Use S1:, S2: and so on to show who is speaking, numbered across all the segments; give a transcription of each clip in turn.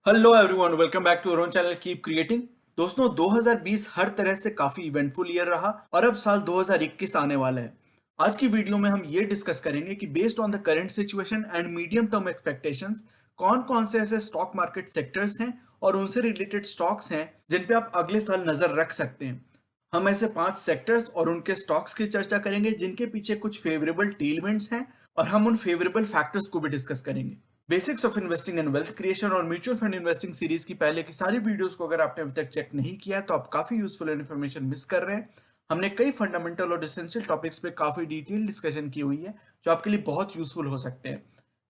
S1: Hello everyone, welcome back to our own channel keep creating. दोस्तों, 2020 हर तरह से काफी इवेंटफुल ईयर रहा और अब साल 2021 आने वाला है। आज की वीडियो में हम ये डिस्कस करेंगे कि based on the current situation and medium term expectations कौन कौन से ऐसे स्टॉक मार्केट सेक्टर्स हैं और उनसे रिलेटेड स्टॉक्स हैं जिन पे आप अगले साल नजर रख सकते हैं। हम ऐसे 5 सेक्टर्स और उनके स्टॉक्स की चर्चा करेंगे जिनके पीछे कुछ फेवरेबल टेलविंड्स हैं और हम उन फेवरेबल फैक्टर्स को भी डिस्कस करेंगे। Basics of investing and wealth creation और म्यूचुअल फंड इन्वेस्टिंग सीरीज की पहले की सारी वीडियोस को अगर आपने अभी तक चेक नहीं किया है तो आप काफी यूजफुल इन्फॉर्मेशन मिस कर रहे हैं। हमने कई फंडामेंटल और एसेंशियल टॉपिक्स पे काफी डिटेल डिस्कशन की हुई है जो आपके लिए बहुत यूजफुल हो सकते हैं।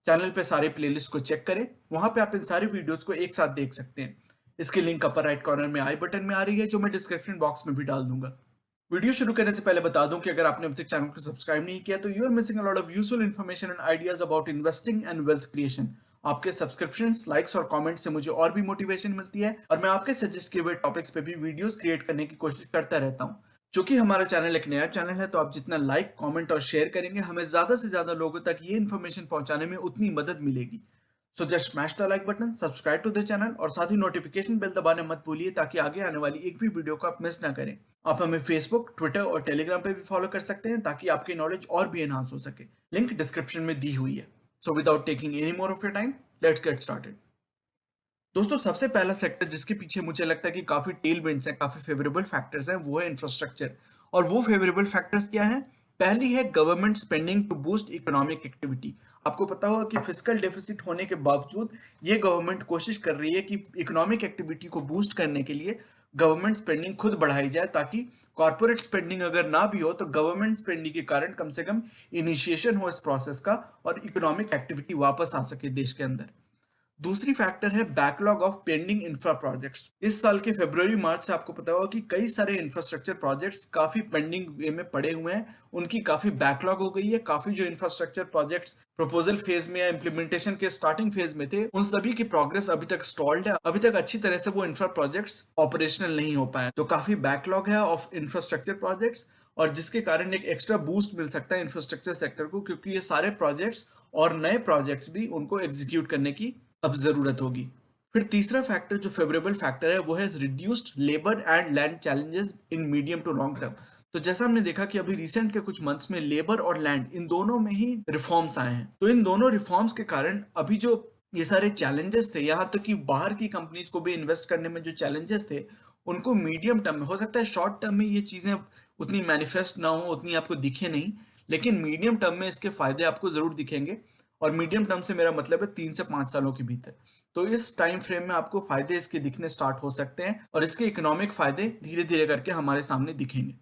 S1: चैनल पे सारे प्लेलिस्ट को चेक करें, वहां पे आप इन सारी वीडियोस को एक साथ देख सकते हैं। इसकी लिंक अपर राइट कॉर्नर में आई बटन में आ रही है जो मैं डिस्क्रिप्शन बॉक्स में भी डाल दूंगा। वीडियो शुरू करने से पहले बता दूं कि अगर आपने अभी तक चैनल को सब्सक्राइब नहीं किया तो you are missing a lot of useful information and ideas about investing and wealth creation. आपके सब्सक्रिप्शंस, लाइक्स और कमेंट्स से मुझे और भी मोटिवेशन मिलती है और मैं आपके सजेस्ट किए हुए टॉपिक्स पे भी वीडियोस क्रिएट करने की कोशिश करता रहता हूं। चूंकि हमारा चैनल एक नया चैनल है तो आप जितना लाइक, कमेंट और शेयर करेंगे हमें ज्यादा से ज्यादा लोगों तक ये इन्फॉर्मेशन पहुंचाने में उतनी मदद मिलेगी। So just smash the like button, subscribe to the channel और साथ ही नोटिफिकेशन बेल दबाना मत भूलिए ताकि आगे आने वाली एक भी वीडियो को आप मिस ना करें। आप हमें फेसबुक, ट्विटर और टेलीग्राम पे भी फॉलो कर सकते हैं ताकि आपकी नॉलेज और भी एनहांस हो सके। लिंक डिस्क्रिप्शन में दी हुई है। So without taking any more of your time, let's get started. दोस्तों, सबसे पहला सेक्टर जिसके पीछे मुझे लगता है कि काफी टेल विंड्स हैं, काफी फेवरेबल फैक्टर्स हैं, वो है इंफ्रास्ट्रक्चर। और वो फेवरेबल फैक्टर्स क्या हैं? पहली है government spending to boost economic activity. आपको पता होगा कि फिस्कल डेफिसिट होने के बावजूद ये गवर्नमेंट कोशिश कर रही है कि इकोनॉमिक एक्टिविटी को बूस्ट करने के लिए गवर्नमेंट स्पेंडिंग खुद बढ़ाई जाए ताकि कॉर्पोरेट स्पेंडिंग अगर ना भी हो तो गवर्नमेंट स्पेंडिंग के कारण कम से कम इनिशिएशन हो इस प्रोसेस का और इकोनॉमिक एक्टिविटी वापस आ सके देश के अंदर। दूसरी फैक्टर है backlog of pending infra projects. इस साल के फरवरी मार्च से आपको पता होगा कि कई सारे इंफ्रास्ट्रक्चर प्रोजेक्ट्स काफी पेंडिंग वे में पड़े हुए हैं, उनकी काफी बैकलॉग हो गई है। काफी जो इंफ्रास्ट्रक्चर प्रोजेक्ट्स प्रपोजल फेज में या इंप्लीमेंटेशन के स्टार्टिंग फेज में थे उन सभी की प्रोग्रेस अभी तक स्टॉल्ड है, अभी तक अच्छी तरह से वो इंफ्रा प्रोजेक्ट्स ऑपरेशनल नहीं हो पाए। तो काफी बैकलॉग है ऑफ इंफ्रास्ट्रक्चर प्रोजेक्ट्स और जिसके कारण एक एक्स्ट्रा बूस्ट मिल सकता है इंफ्रास्ट्रक्चर सेक्टर को, क्योंकि ये सारे प्रोजेक्ट्स और नए प्रोजेक्ट्स भी उनको एग्जीक्यूट करने की अब जरूरत होगी। फिर तीसरा फैक्टर जो फेवरेबल फैक्टर है वो है reduced labour and land challenges in medium to long term. तो जैसा हमने देखा कि अभी रिसेंट के कुछ मंथ्स में लेबर और लैंड इन दोनों में ही रिफॉर्म्स आए हैं, तो इन दोनों रिफॉर्म्स के कारण अभी जो ये सारे चैलेंजेस थे, यहाँ तक कि बाहर की कंपनीज को भी इन्वेस्ट करने में जो चैलेंजेस थे उनको मीडियम टर्म में, हो सकता है शॉर्ट टर्म में ये चीजें उतनी मैनिफेस्ट ना हो, उतनी आपको दिखे नहीं, लेकिन मीडियम टर्म में इसके फायदे आपको जरूर दिखेंगे। और मीडियम टर्म से मेरा मतलब है 3 से 5 सालों के भीतर। तो इस टाइम फ्रेम में आपको फायदे इसके दिखने स्टार्ट हो सकते हैं और इसके इकोनॉमिक फायदे धीरे धीरे करके हमारे सामने दिखेंगे।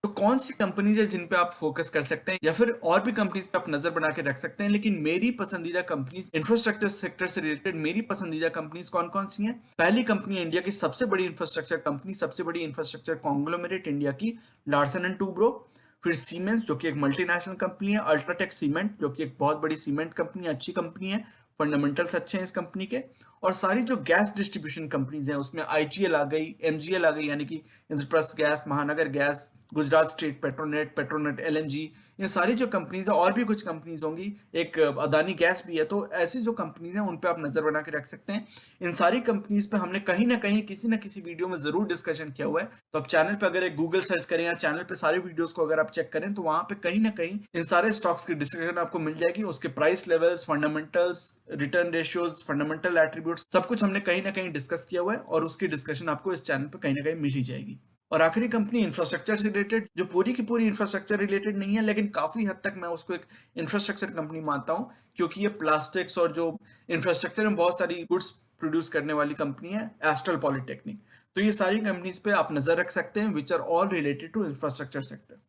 S1: तो कौन सी कंपनीज है जिन पे आप फोकस कर सकते हैं या फिर और भी कंपनीज पे आप नजर बना के रख सकते हैं, लेकिन मेरी पसंदीदा कंपनीज इंफ्रास्ट्रक्चर सेक्टर से रिलेटेड, मेरी पसंदीदा कंपनीज कौन कौन सी हैं? पहली कंपनी है इंडिया की सबसे बड़ी इंफ्रास्ट्रक्चर कंपनी, सबसे बड़ी इंफ्रास्ट्रक्चर कॉन्ग्लोमेरेट इंडिया की, लार्सन एंड टूब्रो। फिर सीमेंस जो कि एक मल्टीनेशनल कंपनी है, अल्ट्राटेक सीमेंट जो कि एक बहुत बड़ी सीमेंट कंपनी है, अच्छी कंपनी है, फंडामेंटल्स अच्छे हैं इस कंपनी के। और सारी जो गैस डिस्ट्रीब्यूशन कंपनीज हैं उसमें आईजीएल आ गई, एमजीएल आ गई यानी कि इंद्रप्रस्थ गैस, महानगर gas, Gujarat state Petronet, Petronet LNG, ये सारी जो कंपनीज है, और भी कुछ कंपनीज होंगी, एक अदानी गैस भी है। तो ऐसी जो कंपनीज हैं उन पे आप नजर बना के रख सकते हैं। इन सारी कंपनीज पे हमने कहीं ना कहीं किसी ना किसी वीडियो में जरूर डिस्कशन किया हुआ है। तो आप चैनल पे अगर एक गूगल सर्च करें या चैनल पे सारे वीडियोस को अगर आप चेक करें तो वहां पे कहीं ना कहीं इन सारे स्टॉक्स की डिस्कशन आपको मिल जाएगी। उसके price levels, fundamentals, return ratios, fundamental attributes, सब कुछ हमने कहीं ना कहीं डिस्कस किया हुआ है और उसकी डिस्कशन आपको इस चैनल पे कहीं ना कहीं मिल ही जाएगी। और आखिरी कंपनी इंफ्रास्ट्रक्चर से रिलेटेड, जो पूरी की पूरी इंफ्रास्ट्रक्चर रिलेटेड नहीं है लेकिन काफी हद तक मैं उसको एक इंफ्रास्ट्रक्चर कंपनी मानता हूं, क्योंकि ये प्लास्टिक्स और जो इंफ्रास्ट्रक्चर में बहुत सारी गुड्स प्रोड्यूस करने वाली कंपनी है, एस्ट्रल पॉलिटेक्निक। तो ये सारी कंपनीज पे आप नजर रख सकते हैं which are all related to infrastructure sector.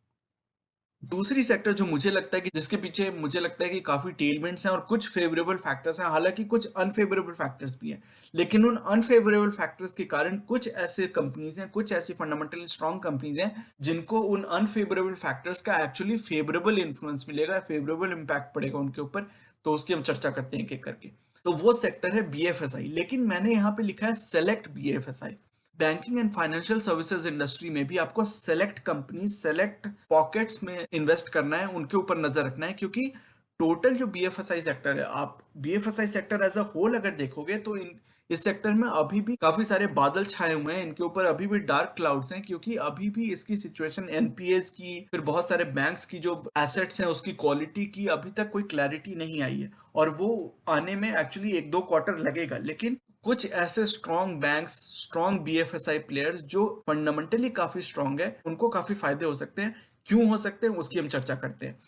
S1: दूसरी सेक्टर जो मुझे लगता है कि जिसके पीछे मुझे लगता है कि काफी टेलविंड्स हैं और कुछ फेवरेबल फैक्टर्स हैं, हालांकि कुछ अनफेवरेबल फैक्टर्स भी हैं, लेकिन उन अनफेवरेबल फैक्टर्स के कारण कुछ ऐसे कंपनीज हैं, कुछ ऐसी फंडामेंटली स्ट्रांग कंपनीज हैं जिनको उन अनफेवरेबल फैक्टर्स का एक्चुअली फेवरेबल इन्फ्लुएंस मिलेगा, फेवरेबल इंपैक्ट पड़ेगा उनके ऊपर। तो उसकी हम चर्चा करते हैं एक एक करके। तो वो सेक्टर है बीएफएसआई, लेकिन मैंने यहाँ पे लिखा है select BFSI. Banking and financial services industry में भी आपको सेलेक्ट कंपनी, सेलेक्ट पॉकेट्स में इन्वेस्ट करना है, उनके ऊपर नजर रखना है, क्योंकि टोटल जो बीएफएसआई सेक्टर है, आप BFSI sector as a whole अगर देखोगे तो इस सेक्टर में अभी भी काफी सारे बादल छाए हुए हैं, इनके ऊपर अभी भी डार्क क्लाउड्स हैं, क्योंकि अभी भी इसकी सिचुएशन एनपीएस की, फिर बहुत सारे बैंक्स की जो एसेट्स हैं उसकी क्वालिटी की अभी तक कोई क्लैरिटी नहीं आई है, और वो आने में एक्चुअली 1-2 क्वार्टर लगेगा। लेकिन कुछ ऐसे strong banks, strong BFSI players जो फंडामेंटली काफी स्ट्रॉन्ग है, उनको काफी फायदे हो सकते हैं। क्यों हो सकते हैं उसकी हम चर्चा करते हैं।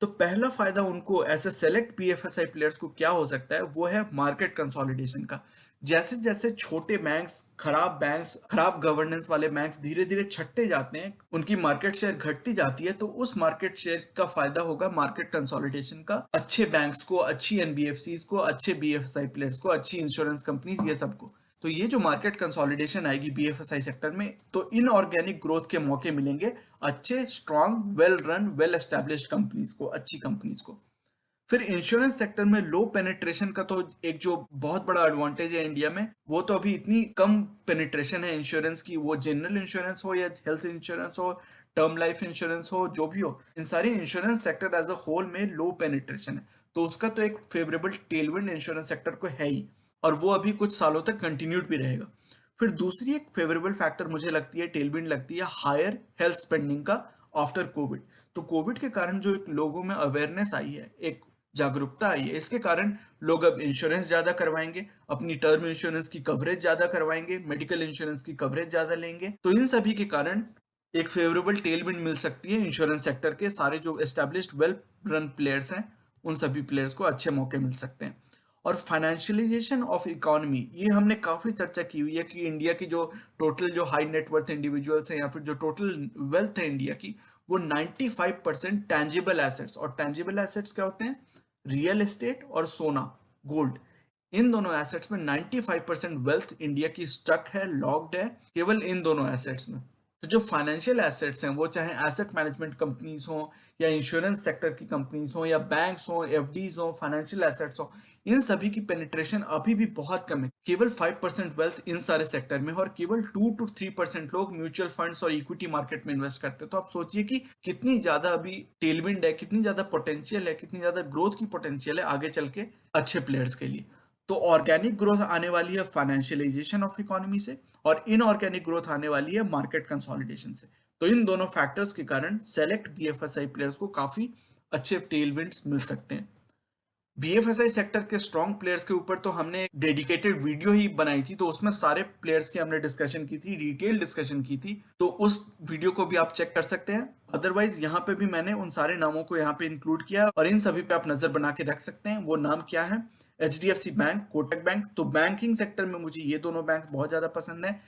S1: तो पहला फायदा उनको ऐसे सेलेक्ट बीएफएसआई प्लेयर्स को क्या हो सकता है, वो है मार्केट कंसोलिडेशन का। जैसे जैसे छोटे बैंक्स, खराब गवर्नेंस वाले बैंक्स धीरे धीरे छटते जाते हैं, उनकी मार्केट शेयर घटती जाती है, तो उस मार्केट शेयर का फायदा होगा मार्केट कंसोलिडेशन का, अच्छे बैंक्स को, अच्छी एनबीएफसीज को, अच्छे बीएफएसआई प्लेयर्स को, अच्छी इंश्योरेंस कंपनीज, ये सबको। तो ये जो मार्केट कंसोलिडेशन आएगी बीएफएसआई सेक्टर में, तो इनऑर्गेनिक ग्रोथ के मौके मिलेंगे अच्छे, strong, well run, well established companies को, अच्छी कंपनीज को। फिर इंश्योरेंस सेक्टर में लो पेनिट्रेशन का तो एक जो बहुत बड़ा एडवांटेज है इंडिया में, वो तो अभी इतनी कम पेनिट्रेशन है इंश्योरेंस की, वो जनरल इंश्योरेंस हो या हेल्थ इंश्योरेंस हो, टर्म लाइफ इंश्योरेंस हो, जो भी हो, इन सारी insurance sector as a whole में लो पेनिट्रेशन है। तो उसका तो एक फेवरेबल टेलविंड इंश्योरेंस सेक्टर को है ही, और वो अभी कुछ सालों तक कंटिन्यूड भी रहेगा। फिर दूसरी एक फेवरेबल फैक्टर मुझे लगती है, टेलविंड लगती है, हायर हेल्थ स्पेंडिंग का आफ्टर कोविड। तो कोविड के कारण जो एक लोगों में अवेयरनेस आई है, एक जागरूकता आई है, इसके कारण लोग अब इंश्योरेंस ज्यादा करवाएंगे, अपनी टर्म इंश्योरेंस की कवरेज ज्यादा करवाएंगे, मेडिकल इंश्योरेंस की कवरेज ज्यादा लेंगे। तो इन सभी के कारण एक फेवरेबल टेलविंड मिल सकती है इंश्योरेंस सेक्टर के, सारे जो एस्टेब्लिश्ड वेल रन प्लेयर्स हैं उन सभी प्लेयर्स को अच्छे मौके मिल सकते हैं। और फाइनेंशियलाइजेशन ऑफ इकोनॉमी, ये हमने काफी चर्चा की हुई है कि इंडिया की जो टोटल जो हाई नेटवर्थ इंडिविजुअल्स हैं या फिर जो टोटल वेल्थ है इंडिया की, वो 95% टैंजिबल एसेट्स, और टैंजिबल एसेट्स क्या होते हैं, रियल एस्टेट और सोना, गोल्ड, इन दोनों एसेट्स में 95% वेल्थ इंडिया की स्टक है, लॉक्ड है केवल इन दोनों एसेट्स में। तो जो फाइनेंशियल एसेट्स हैं, वो चाहे एसेट मैनेजमेंट कंपनीज हो या इंश्योरेंस सेक्टर की कंपनीज हो या बैंक्स हो, एफडीज हो, फाइनेंशियल एसेट्स हो, इन सभी की पेनिट्रेशन अभी भी बहुत कम है। केवल 5% वेल्थ इन सारे सेक्टर में, और केवल 2 to 3% लोग म्यूचुअल फंड्स और इक्विटी मार्केट में इन्वेस्ट करते हैं। तो आप सोचिए कि कितनी ज्यादा अभी टेलविंड है, कितनी ज्यादा पोटेंशियल है, कितनी ज्यादा ग्रोथ की पोटेंशियल है आगे चल के अच्छे प्लेयर्स के लिए। तो ऑर्गेनिक ग्रोथ आने वाली है फाइनेंशियलाइजेशन ऑफ इकोनॉमी से, और इनऑर्गेनिक ग्रोथ आने वाली है मार्केट कंसोलिडेशन से। तो इन दोनों फैक्टर्स के कारण सेलेक्ट बीएफएसआई प्लेयर्स को काफी अच्छे टेलविंड्स मिल सकते हैं। बीएफएसआई सेक्टर के स्ट्रॉन्ग प्लेयर्स के ऊपर तो हमने एक डेडिकेटेड वीडियो ही बनाई थी, तो उसमें सारे प्लेयर्स की हमने डिस्कशन की थी, डिटेल डिस्कशन की थी, तो उस वीडियो को भी आप चेक कर सकते हैं। अदरवाइज यहाँ पे भी मैंने उन सारे नामों को यहाँ पे इंक्लूड किया, और इन सभी पे आप नजर बना के रख सकते हैं। वो नाम क्या है, एचडीएफसी बैंक, कोटक बैंक। तो बैंकिंग सेक्टर में मुझे ये दोनों बैंक बहुत ज्यादा पसंद है।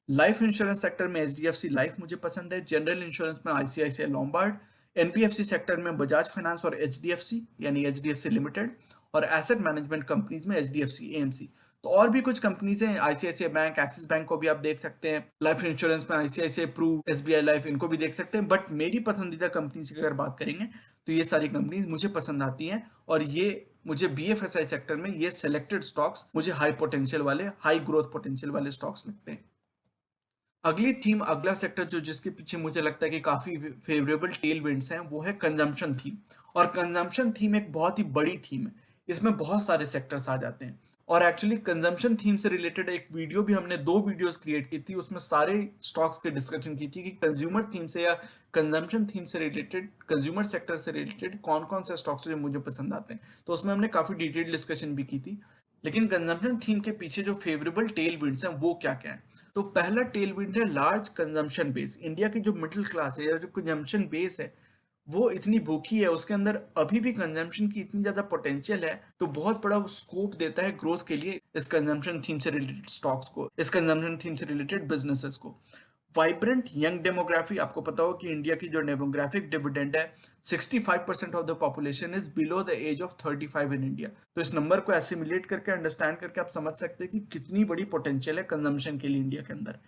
S1: लाइफ इंश्योरेंस सेक्टर में एचडीएफसी लाइफ मुझे पसंद है। जनरल इंश्योरेंस में आईसीआईसीआई लॉम्बार्ड। एनबीएफसी सेक्टर में बजाज फाइनेंस और एचडीएफसी यानी एचडीएफसी लिमिटेड। और एसेट मैनेजमेंट कंपनीज में एचडीएफसी एएमसी। तो और भी कुछ कंपनीज हैं, आईसीआईसीआई बैंक, एक्सिस बैंक को भी आप देख सकते हैं। लाइफ इंश्योरेंस में आईसीआईसीआई प्रू, एसबीआई लाइफ, इनको भी देख सकते हैं। बट मेरी पसंदीदा कंपनी की अगर बात करेंगे तो ये सारी कंपनीज मुझे पसंद आती हैं, और ये मुझे बीएफएसआई सेक्टर में ये सिलेक्टेड स्टॉक्स मुझे हाई पोटेंशियल वाले, हाई ग्रोथ पोटेंशियल वाले स्टॉक्स लगते हैं। अगली थीम, अगला सेक्टर जो जिसके पीछे मुझे लगता है कि काफी फेवरेबल टेल विंड्स हैं, वो है कंजम्पशन थीम। और कंजम्पशन थीम एक बहुत ही बड़ी थीम है, इसमें बहुत सारे सेक्टर्स आ जाते हैं। और एक्चुअली कंजम्पशन थीम से रिलेटेड एक वीडियो भी हमने, 2 वीडियोस क्रिएट की थी, उसमें सारे स्टॉक्स की डिस्कशन की थी कि कंज्यूमर थीम से या कंजम्पशन थीम से रिलेटेड, कंज्यूमर सेक्टर से रिलेटेड कौन कौन से स्टॉक्स जो मुझे पसंद आते हैं। तो उसमें हमने काफी डिटेल डिस्कशन भी की थी। लेकिन कंजम्पशन थीम के पीछे जो फेवरेबल टेल विंड्स हैं वो क्या क्या है। तो पहला टेल विंड है लार्ज कंजम्पशन बेस। इंडिया की जो मिडिल क्लास है या जो कंजम्पशन बेस है, वो इतनी भूखी है, उसके अंदर अभी भी कंजम्पशन की इतनी ज्यादा पोटेंशियल है, तो बहुत बड़ा स्कोप देता है ग्रोथ के लिए इस कंजम्पशन थीम से रिलेटेड स्टॉक्स को, इस कंजम्पशन थीम से रिलेटेड बिजनेसेस को। वाइब्रेंट यंग डेमोग्राफी, आपको पता हो कि इंडिया की जो डेमोग्राफिक डिविडेंड है, 65% of the population is below the age of 35 in India. तो इस नंबर को एसिमुलेट करके, अंडरस्टैंड करके आप समझ सकते हैं कि कितनी बड़ी पोटेंशियल है कंजम्पशन के लिए इंडिया के अंदर।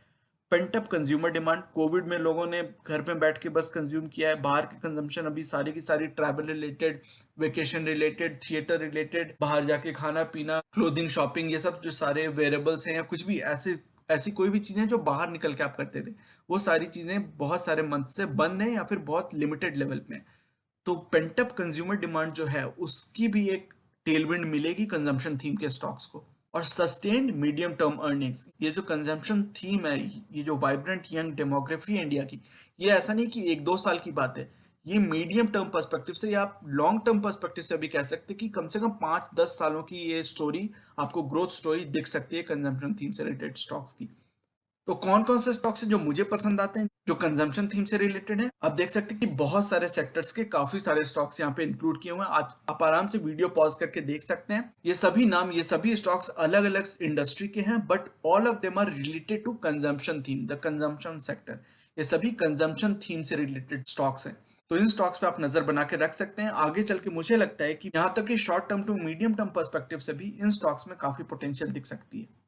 S1: Pent up consumer demand, Covid में लोगों ने घर पे बैठ के बस कंज्यूम किया है, बाहर की कंजम्पशन अभी सारी की सारी travel related, vacation related, theatre related, बाहर जाके खाना पीना, क्लोथिंग, शॉपिंग, ये सब जो सारे वेरेबल्स हैं या कुछ भी ऐसे, ऐसी कोई भी चीजें जो बाहर निकल के आप करते थे, वो सारी चीजें बहुत सारे मंथ से बंद हैं या फिर बहुत लिमिटेड लेवल पे हैं। तो पेंटअप कंज्यूमर डिमांड जो है उसकी भी एक टेलविंड मिलेगी कंजम्पशन थीम के स्टॉक्स को। और सस्टेन्ड मीडियम टर्म अर्निंग्स, ये जो कंजम्पशन थीम है, ये जो वाइब्रेंट यंग डेमोग्राफी है इंडिया की, ये ऐसा नहीं कि 1-2 साल की बात है, ये मीडियम टर्म पर्सपेक्टिव से या आप लॉन्ग टर्म पर्सपेक्टिव से भी कह सकते हैं कि कम से कम 5-10 सालों की ये स्टोरी, आपको ग्रोथ स्टोरी दिख सकती है कंजम्पशन थीम से रिलेटेड स्टॉक्स की। तो कौन कौन से स्टॉक्स हैं जो मुझे पसंद आते हैं जो कंजम्पशन थीम से रिलेटेड है? आप देख सकते हैं कि बहुत सारे सेक्टर्स के काफी सारे स्टॉक्स यहाँ पे इंक्लूड किए हुए हैं। आज आप आराम से वीडियो पॉज करके देख सकते हैं। ये सभी नाम, ये सभी स्टॉक्स अलग अलग इंडस्ट्री के हैं, but all of them are related to consumption theme, the consumption sector. ये सभी कंजम्पशन थीम से रिलेटेड स्टॉक्स हैं। तो इन स्टॉक्स पे आप नजर बना के रख सकते हैं। आगे चल के मुझे लगता है कि यहाँ तक कि short term to medium term perspective से भी इन स्टॉक्स में काफी पोटेंशियल दिख सकती है।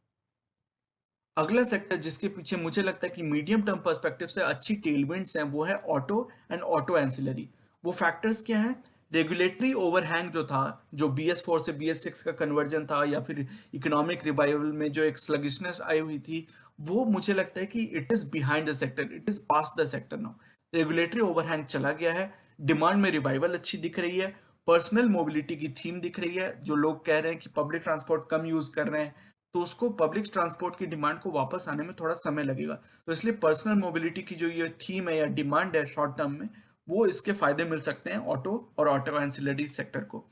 S1: अगला सेक्टर जिसके पीछे मुझे लगता है कि मीडियम टर्म पर्सपेक्टिव से अच्छी टेलविंड्स हैं, वो है ऑटो एंड ऑटो एंसिलरी। वो फैक्टर्स क्या हैं? रेगुलेटरी ओवरहैंग जो था, जो BS4 से BS6 का कन्वर्जन था, या फिर इकोनॉमिक रिवाइवल में जो एक स्लगिशनेस आई हुई थी, वो मुझे लगता है कि it is behind the sector, it is pass the sector now. Regulatory overhang चला गया है, डिमांड में रिवाइवल अच्छी दिख रही है, पर्सनल मोबिलिटी की थीम दिख रही है। जो लोग कह रहे हैं कि पब्लिक ट्रांसपोर्ट कम यूज कर रहे हैं, तो उसको पब्लिक ट्रांसपोर्ट की डिमांड को वापस आने में थोड़ा समय लगेगा। तो इसलिए पर्सनल मोबिलिटी की जो ये थीम है या डिमांड है शॉर्ट टर्म में, वो इसके फायदे मिल सकते हैं ऑटो और ऑटो एंसिलरी सेक्टर को।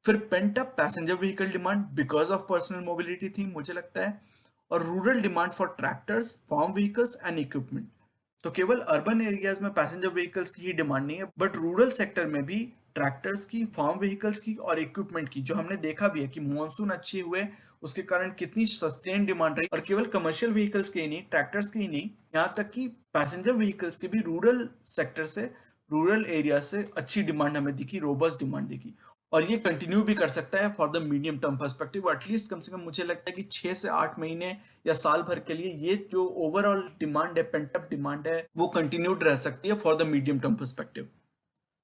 S1: फिर pent up passenger vehicle demand because of personal mobility theme मुझे लगता है। और rural demand for tractors, farm vehicles and equipment. तो केवल अर्बन एरियाज में पैसेंजर व्हीकल्स की ही डिमांड नहीं है, बट रूरल सेक्टर में भी ट्रैक्टर्स की, फार्म व्हीकल्स की और इक्विपमेंट की, जो हमने देखा भी है कि मॉनसून अच्छे हुए उसके कारण कितनी सस्टेन डिमांड रही। और केवल कमर्शियल व्हीकल्स के ही नहीं, ट्रैक्टर्स के ही नहीं, यहाँ तक कि पैसेंजर व्हीकल्स के भी रूरल सेक्टर से, रूरल एरिया से अच्छी डिमांड हमें दिखी, रोबस्ट डिमांड दिखी। और ये कंटिन्यू भी कर सकता है for the medium term perspective. At least कम से कम मुझे लगता है कि 6 से 8 महीने या साल भर के लिए ये जो ओवरऑल डिमांड है, पेंटअप डिमांड है, वो कंटिन्यूड रह सकती है for the medium term perspective.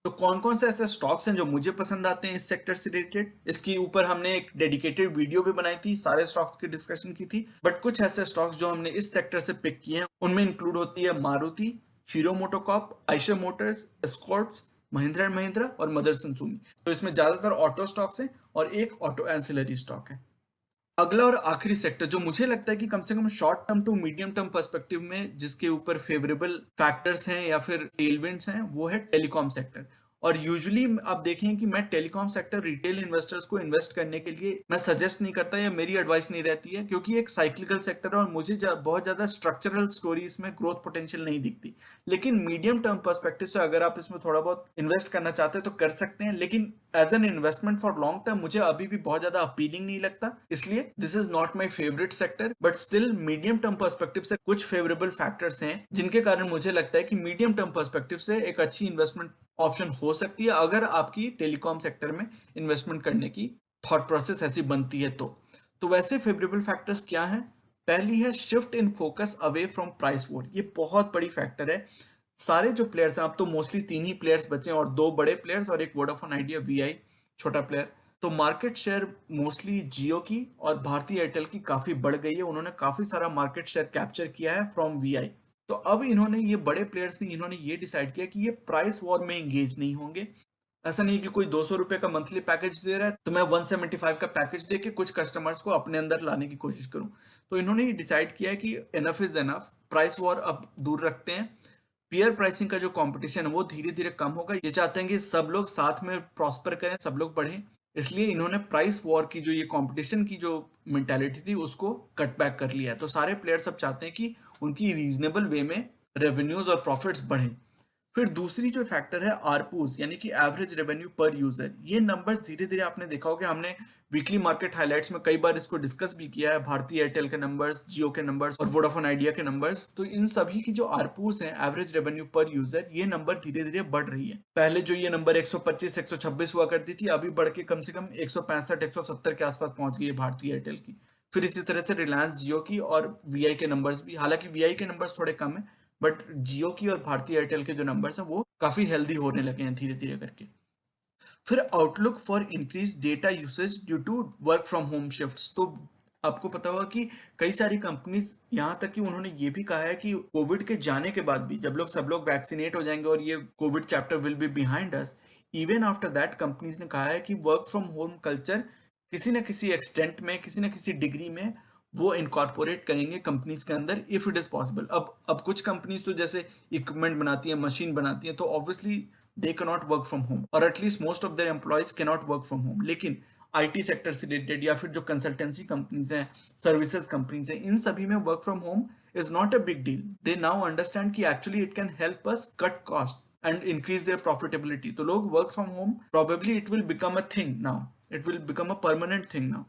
S1: तो कौन कौन से ऐसे स्टॉक्स हैं जो मुझे पसंद आते हैं इस सेक्टर से रिलेटेड, इसके ऊपर हमने एक डेडिकेटेड वीडियो भी बनाई थी, सारे स्टॉक्स की डिस्कशन की थी। बट कुछ ऐसे स्टॉक्स जो हमने इस सेक्टर से पिक किए हैं, उनमें इंक्लूड होती है Maruti, hero MotoCorp, Eicher Motors, Escorts, Mahindra and Mahindra और मदरसन सुमी। तो इसमें ज्यादातर ऑटो स्टॉक्स हैं और एक ऑटो एंसिलरी स्टॉक है। अगला और आखिरी सेक्टर जो मुझे लगता है कि कम से कम short term to medium term perspective में जिसके ऊपर फेवरेबल फैक्टर्स हैं या फिर टेलविंड्स हैं, वो है टेलीकॉम सेक्टर। और यूजुअली आप देखें कि मैं टेलीकॉम सेक्टर रिटेल इन्वेस्टर्स को इन्वेस्ट करने के लिए मैं सजेस्ट नहीं करता या मेरी एडवाइस नहीं रहती है, क्योंकि एक साइक्लिकल सेक्टर है और मुझे बहुत ज्यादा स्ट्रक्चरल स्टोरी इसमें ग्रोथ पोटेंशियल नहीं दिखती। लेकिन मीडियम टर्म पर्सपेक्टिव से अगर आप इसमें थोड़ा बहुत इन्वेस्ट करना चाहते हैं तो कर सकते हैं, लेकिन as an investment for long term मुझे अभी भी बहुत ज्यादा अपीलिंग नहीं लगता। इसलिए this is not my favourite sector, but still medium term perspective से कुछ फेवरेबल फैक्टर्स हैं जिनके कारण मुझे लगता है कि मीडियम टर्म पर्सपेक्टिव से एक अच्छी इन्वेस्टमेंट ऑप्शन हो सकती है अगर आपकी टेलीकॉम सेक्टर में इन्वेस्टमेंट करने की थॉट प्रोसेस ऐसी बनती है तो वैसे फेवरेबल फैक्टर्स क्या हैं? पहली है shift in focus away from price war. ये बहुत बड़ी फैक्टर है। सारे जो प्लेयर्स हैं, अब तो मोस्टली 3 ही प्लेयर्स बचे हैं और 2 बड़े प्लेयर्स और एक वोडाफोन आइडिया VI छोटा प्लेयर। तो मार्केट शेयर मोस्टली जियो की और भारती एयरटेल की काफी बढ़ गई है। उन्होंने काफी सारा मार्केट शेयर कैप्चर किया है फ्रॉम VI। तो अब इन्होंने, ये बड़े प्लेयर्स ने इन्होंने ये डिसाइड किया कि ये प्राइस वॉर में एंगेज नहीं होंगे। ऐसा नहीं कि कोई 200 रुपए का मंथली पैकेज दे रहा है तो मैं 175 का पैकेज देके कुछ कस्टमर्स को अपने अंदर लाने की कोशिश करूं। तो इन्होंने ये डिसाइड किया है कि enough is enough, price war अब दूर रखते हैं। पीयर प्राइसिंग का जो कंपटीशन है वो धीरे धीरे कम होगा। ये चाहते हैं कि सब लोग साथ में प्रॉस्पर करें, सब लोग बढ़ें। इसलिए इन्होंने प्राइस वॉर की जो ये कंपटीशन की जो मेंटालिटी थी उसको कट बैक कर लिया है। तो सारे प्लेयर्स अब चाहते हैं कि उनकी रीजनेबल वे में रेवेन्यूज और प्रॉफिट्स बढ़ें। फिर दूसरी जो फैक्टर है आरपूज, यानी कि एवरेज रेवेन्यू पर यूजर। ये नंबर्स धीरे धीरे आपने देखा होगा, हमने वीकली मार्केट हाइलाइट्स में कई बार इसको डिस्कस भी किया है। भारती एयरटेल के नंबर्स, जियो के नंबर्स और वोडाफोन आइडिया के नंबर्स। तो इन सभी की जो आरपूज है, एवरेज रेवेन्यू पर यूजर, ये नंबर धीरे धीरे बढ़ रही है। पहले जो ये नंबर 125 126 हुआ करती थी, अभी बढ़ के कम से कम 165 170 के आसपास पहुंच गई है भारती एयरटेल की। फिर इसी तरह से रिलायंस जियो की और VI के नंबर्स भी, हालांकि VI के नंबर्स थोड़े कम है, बट जियो की और भारती एयरटेल के जो नंबर्स हैं वो काफी हेल्दी होने लगे हैं धीरे धीरे करके। फिर outlook for increase data usage due to work from home shifts. तो आपको पता होगा कि कई सारी कंपनीज, यहाँ तक कि उन्होंने ये भी कहा है कि कोविड के जाने के बाद भी जब सब लोग वैक्सीनेट हो जाएंगे और ये Covid chapter will be behind us, even after that companies ने कहा है कि वर्क फ्रॉम होम कल्चर किसी न किसी एक्सटेंट में, किसी न किसी डिग्री में वो इनकॉर्पोरेट करेंगे कंपनीज के अंदर इफ इट इज पॉसिबल। अब कुछ कंपनीज तो जैसे इक्विपमेंट बनाती है, मशीन बनाती है, तो obviously they can not work from home, और at least most of their employees can not work from home. लेकिन आईटी सेक्टर से रिलेटेड या फिर जो कंसल्टेंसी कंपनीज हैं, सर्विसेज कंपनीज हैं, इन सभी में work from home is not a big deal. They now understand कि actually it can help us cut cost and increase their profitability. तो लोग work from home, probably it will become a thing now, it will become a permanent thing now.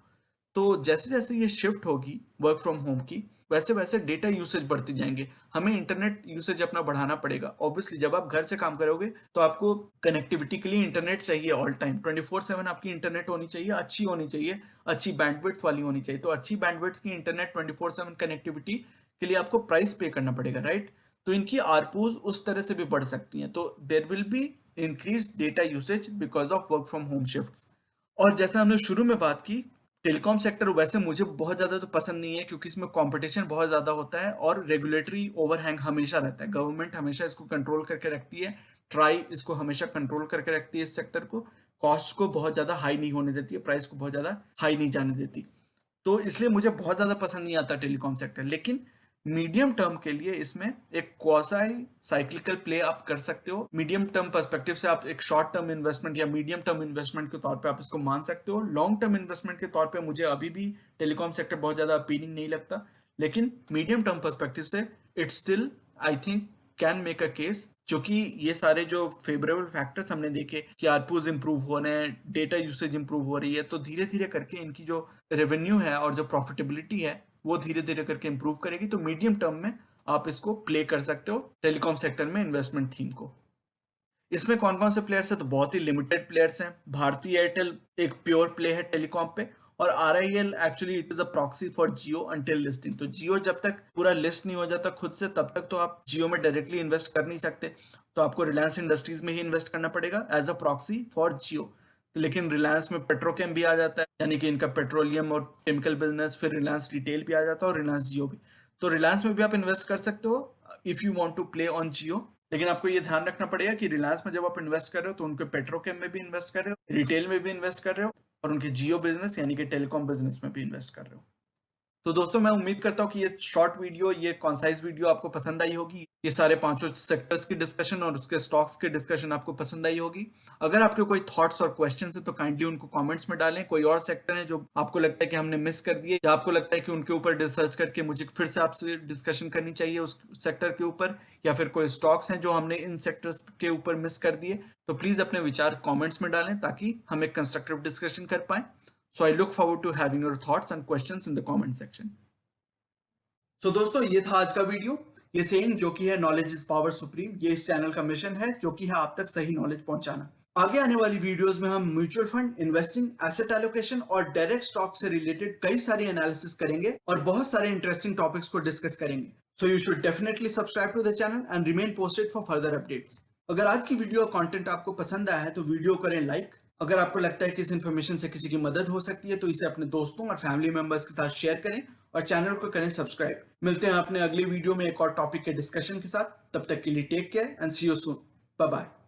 S1: तो जैसे जैसे ये shift होगी work from home की, वैसे वैसे डेटा यूसेज बढ़ती जाएंगे, हमें इंटरनेट यूसेज अपना बढ़ाना पड़ेगा। ऑब्वियसली जब आप घर से काम करोगे तो आपको कनेक्टिविटी के लिए इंटरनेट चाहिए ऑल टाइम, 24/7 आपकी इंटरनेट होनी चाहिए, अच्छी होनी चाहिए, अच्छी बैंडविड्थ वाली होनी चाहिए। तो अच्छी बैंडविड्थ की इंटरनेट 24/7 कनेक्टिविटी के लिए आपको प्राइस पे करना पड़ेगा, राइट? तो इनकी आरपूज उस तरह से भी बढ़ सकती हैं। तो there will be increase data usage because of work from home shift. और जैसा हमने शुरू में बात की, टेलीकॉम सेक्टर वैसे मुझे बहुत ज़्यादा तो पसंद नहीं है, क्योंकि इसमें कंपटीशन बहुत ज़्यादा होता है और रेगुलेटरी ओवरहैंग हमेशा रहता है। गवर्नमेंट हमेशा इसको कंट्रोल करके रखती है, ट्राई इसको हमेशा कंट्रोल करके रखती है इस सेक्टर को, कॉस्ट को बहुत ज़्यादा हाई नहीं होने देती है, प्राइस को बहुत ज़्यादा हाई नहीं जाने देती। तो इसलिए मुझे बहुत ज़्यादा पसंद नहीं आता टेलीकॉम सेक्टर। लेकिन मीडियम टर्म के लिए इसमें एक क्वासाई साइक्लिकल प्ले आप कर सकते हो। मीडियम टर्म पर्सपेक्टिव से आप एक शॉर्ट टर्म इन्वेस्टमेंट या मीडियम टर्म इन्वेस्टमेंट के तौर पे आप इसको मान सकते हो। लॉन्ग टर्म इन्वेस्टमेंट के तौर पे मुझे अभी भी टेलीकॉम सेक्टर बहुत ज़्यादा अपीलिंग नहीं लगता, लेकिन मीडियम टर्म पर्सपेक्टिव से it's still I think can make a case, जो कि ये सारे जो फेवरेबल फैक्टर्स हमने देखे कि आरपूज इंप्रूव हो रहे हैं, डेटा यूसेज इंप्रूव हो रही है, तो धीरे धीरे करके इनकी जो रेवेन्यू है और जो प्रॉफिटेबिलिटी है वो धीरे धीरे करके इंप्रूव करेगी। तो मीडियम टर्म में आप इसको प्ले कर सकते हो टेलीकॉम सेक्टर में इन्वेस्टमेंट थीम को। इसमें कौन कौन से प्लेयर्स हैं? तो बहुत ही लिमिटेड प्लेयर्स हैं। भारती एयरटेल एक प्योर प्ले है टेलीकॉम पे, और RIL actually it is a proxy for Jio until listing. तो जियो जब तक पूरा लिस्ट नहीं हो जाता खुद से, तब तक तो आप जियो में डायरेक्टली इन्वेस्ट कर नहीं सकते, तो आपको रिलायंस इंडस्ट्रीज में ही इन्वेस्ट करना पड़ेगा एज अ प्रॉक्सी फॉर जियो। लेकिन रिलायंस में पेट्रोकेम भी आ जाता है, यानी कि इनका पेट्रोलियम और केमिकल बिजनेस, फिर रिलायंस रिटेल भी आ जाता है और रिलायंस जियो भी। तो रिलायंस में भी आप इन्वेस्ट कर सकते हो if you want to play on Jio. लेकिन आपको ये ध्यान रखना पड़ेगा कि रिलायंस में जब आप इन्वेस्ट कर रहे हो तो उनके पेट्रोकेम में भी इन्वेस्ट कर रहे हो, रिटेल में भी इन्वेस्ट कर रहे हो, और उनके जियो बिजनेस यानी कि टेलीकॉम बिजनेस में भी इन्वेस्ट कर रहे हो। तो दोस्तों मैं उम्मीद करता हूँ कि ये शॉर्ट वीडियो, ये कॉन्साइज वीडियो आपको पसंद आई होगी। ये सारे पांचों सेक्टर्स की डिस्कशन और उसके स्टॉक्स की डिस्कशन आपको पसंद आई होगी। अगर आपके कोई थॉट्स और क्वेश्चंस है तो काइंडली उनको कमेंट्स में डालें। कोई और सेक्टर है जो आपको लगता है कि हमने मिस कर दिए, या आपको लगता है कि उनके ऊपर रिसर्च करके मुझे फिर से आपसे डिस्कशन करनी चाहिए उस सेक्टर के ऊपर, या फिर कोई स्टॉक्स हैं जो हमने इन सेक्टर्स के ऊपर मिस कर दिए, तो प्लीज अपने विचार कॉमेंट्स में डालें ताकि हम एक कंस्ट्रक्टिव डिस्कशन कर पाए। So I look forward to having your thoughts and questions in the comment section. तो दोस्तों ये था आज का वीडियो। ये सेइंग जो कि है नॉलेज इज पावर सुप्रीम, ये इस चैनल का मिशन है जो कि है आप तक सही नॉलेज पहुंचाना। आगे आने वाली वीडियोस में हम mutual fund, investing, asset allocation और डायरेक्ट स्टॉक से रिलेटेड कई सारी एनालिसिस करेंगे और बहुत सारे इंटरेस्टिंग टॉपिक्स को डिस्कस करेंगे। So you should definitely subscribe to the channel and remain posted for further updates. अगर आज की वीडियो कंटेंट आपको पसंद आया है तो वीडियो करें लाइक। अगर आपको लगता है कि इस इन्फॉर्मेशन से किसी की मदद हो सकती है तो इसे अपने दोस्तों और फैमिली मेंबर्स के साथ शेयर करें और चैनल को करें सब्सक्राइब। मिलते हैं अपने अगले वीडियो में एक और टॉपिक के डिस्कशन के साथ। तब तक के लिए take care and see you soon. Bye bye.